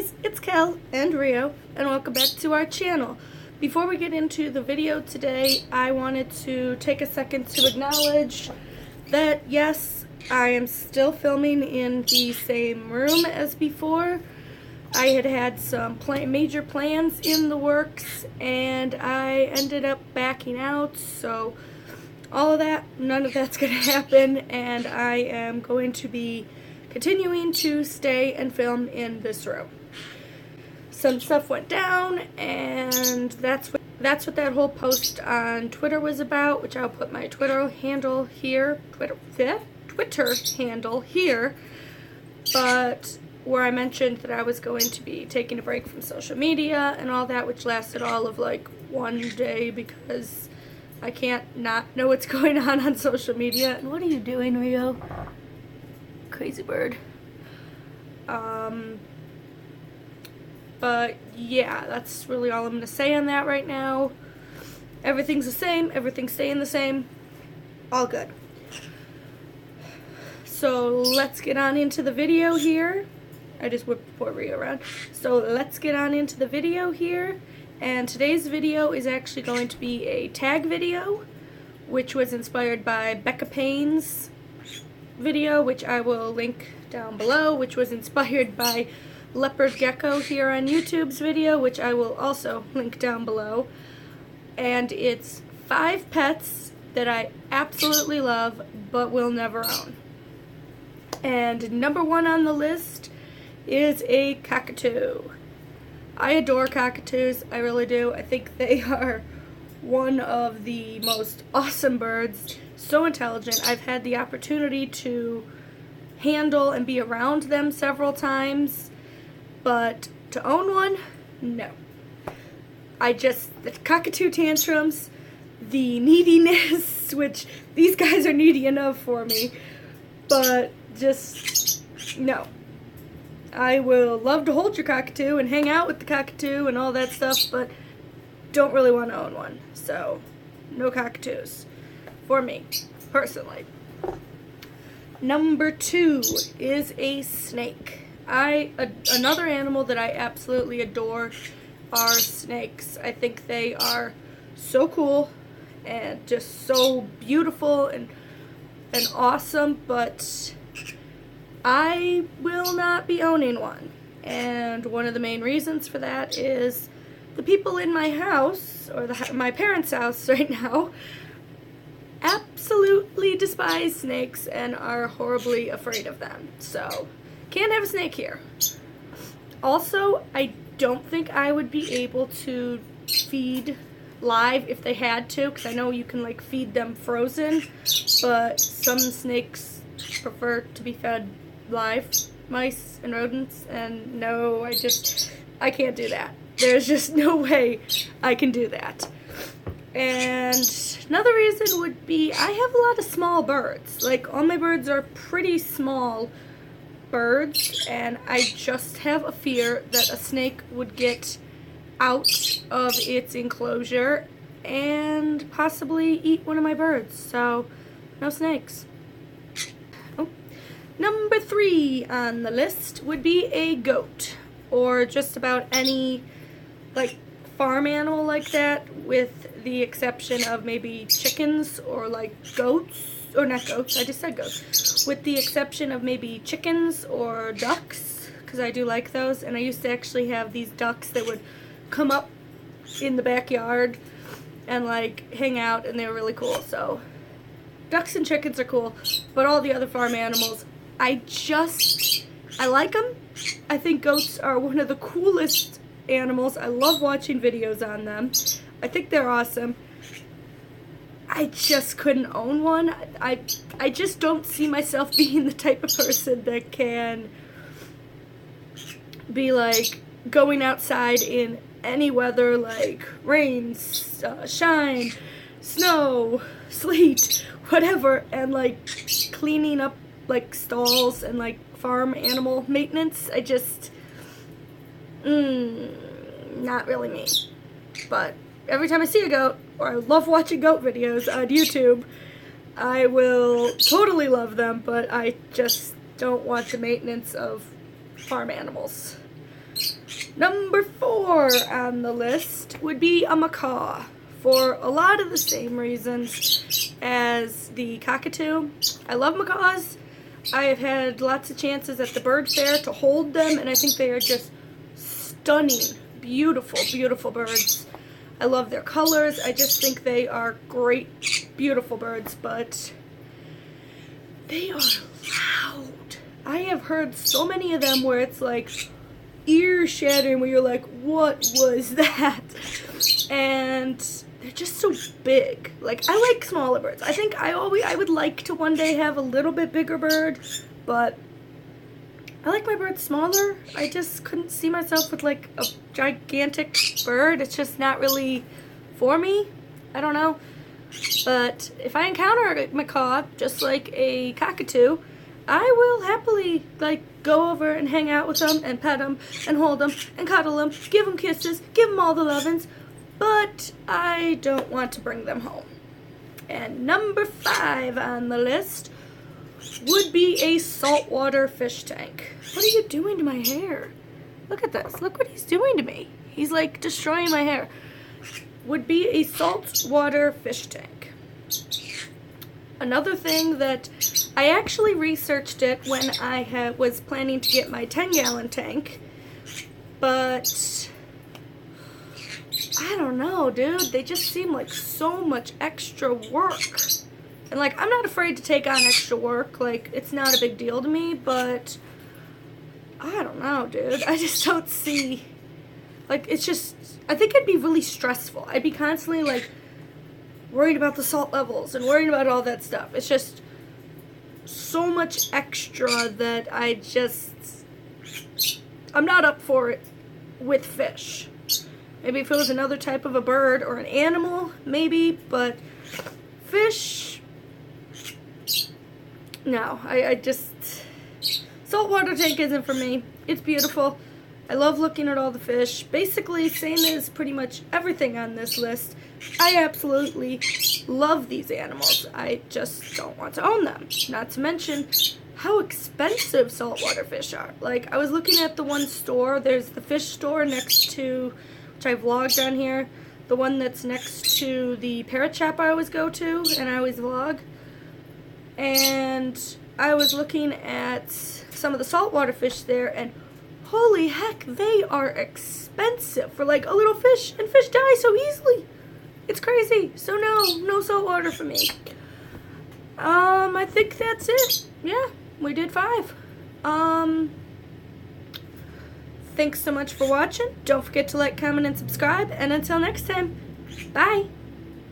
guys, it's Kel and Rio, and welcome back to our channel. Before we get into the video today, I wanted to take a second to acknowledge that yes, I am still filming in the same room as before. I had some major plans in the works, and I ended up backing out, so all of that, none of that's going to happen, and I am going to be continuing to stay and film in this room. Some stuff went down, and that's what that whole post on Twitter was about, which I'll put my Twitter handle here, Twitter handle here, but where I mentioned that I was going to be taking a break from social media and all that, which lasted all of like one day because I can't not know what's going on social media. And what are you doing, Rio? Crazy bird. But yeah, that's really all I'm going to say on that right now. Everything's the same. Everything's staying the same. All good. So let's get on into the video here. I just whipped poor Rio around. So let's get on into the video here. And today's video is actually going to be a tag video, which was inspired by Becca Payne's video, which I will link down below, which was inspired by Leopard Gecko here on YouTube's video, which I will also link down below. And it's 5 pets that I absolutely love but will never own. And number 1 on the list is a cockatoo. I adore cockatoos, I really do. I think they are one of the most awesome birds, so intelligent. I've had the opportunity to handle and be around them several times, but to own one, no. The cockatoo tantrums, the neediness, which these guys are needy enough for me, but just, no. I will love to hold your cockatoo and hang out with the cockatoo and all that stuff, but don't really want to own one. So, no cockatoos for me, personally. Number 2 is a snake. Another animal that I absolutely adore are snakes. I think they are so cool and just so beautiful and awesome, but I will not be owning one. And one of the main reasons for that is the people in my house, or my parents' house right now, absolutely despise snakes and are horribly afraid of them. So, can't have a snake here. Also, I don't think I would be able to feed live if they had to, because I know you can like feed them frozen, but some snakes prefer to be fed live, mice and rodents, and no, I can't do that. There's just no way I can do that. And another reason would be I have a lot of small birds. Like, all my birds are pretty small birds, and I just have a fear that a snake would get out of its enclosure and possibly eat one of my birds. So, no snakes. Number 3 on the list would be a goat, or just about any like farm animal like that, with the exception of maybe chickens or like goats, or not goats, I just said goats, with the exception of maybe chickens or ducks, because I do like those, and I used to actually have these ducks that would come up in the backyard and like hang out, and they were really cool. So ducks and chickens are cool, but all the other farm animals, I like them. I think goats are one of the coolest animals. I love watching videos on them. I think they're awesome. I just couldn't own one. I just don't see myself being the type of person that can be like going outside in any weather, like rain, shine, snow, sleet, whatever, and like cleaning up like stalls and like farm animal maintenance. I just, not really me. But every time I see a goat, or I love watching goat videos on YouTube, I will totally love them, but I just don't want the maintenance of farm animals. Number 4 on the list would be a macaw, for a lot of the same reasons as the cockatoo. I love macaws. I have had lots of chances at the bird fair to hold them, and I think they are just stunning, beautiful, beautiful birds. I love their colors. I just think they are great, beautiful birds, but they are loud. I have heard so many of them where it's like ear-shattering, where you're like, what was that? And they're just so big. Like, I like smaller birds. I think I would like to one day have a little bit bigger bird, but I like my birds smaller. I just couldn't see myself with like a gigantic bird. It's just not really for me. I don't know. But if I encounter a macaw, just like a cockatoo, I will happily like go over and hang out with them and pet them and hold them and cuddle them, give them kisses, give them all the lovin's. But I don't want to bring them home. And number 5 on the list would be a saltwater fish tank. What are you doing to my hair? Look at this. Look what he's doing to me. He's like destroying my hair. Would be a saltwater fish tank. Another thing that I actually researched it when I was planning to get my 10-gallon tank, but I don't know, dude. They just seem like so much extra work. And, like, I'm not afraid to take on extra work. Like, it's not a big deal to me, but I don't know, dude. I just don't see, like, it's just, I think it'd be really stressful. I'd be constantly, like, worried about the salt levels and worried about all that stuff. It's just so much extra that I'm not up for it with fish. Maybe if it was another type of a bird or an animal, maybe, but fish, no, I just, saltwater tank isn't for me. It's beautiful. I love looking at all the fish. Basically, same as pretty much everything on this list. I absolutely love these animals. I just don't want to own them. Not to mention how expensive saltwater fish are. Like, I was looking at the one store. There's the fish store next to, which I vlogged on here, the one that's next to the parrot shop I always go to and I always vlog. And I was looking at some of the saltwater fish there, and holy heck, they are expensive for like a little fish, and fish die so easily. It's crazy. So no saltwater for me. I think that's it. Yeah, we did 5. Thanks so much for watching. Don't forget to like, comment, and subscribe. And until next time, bye.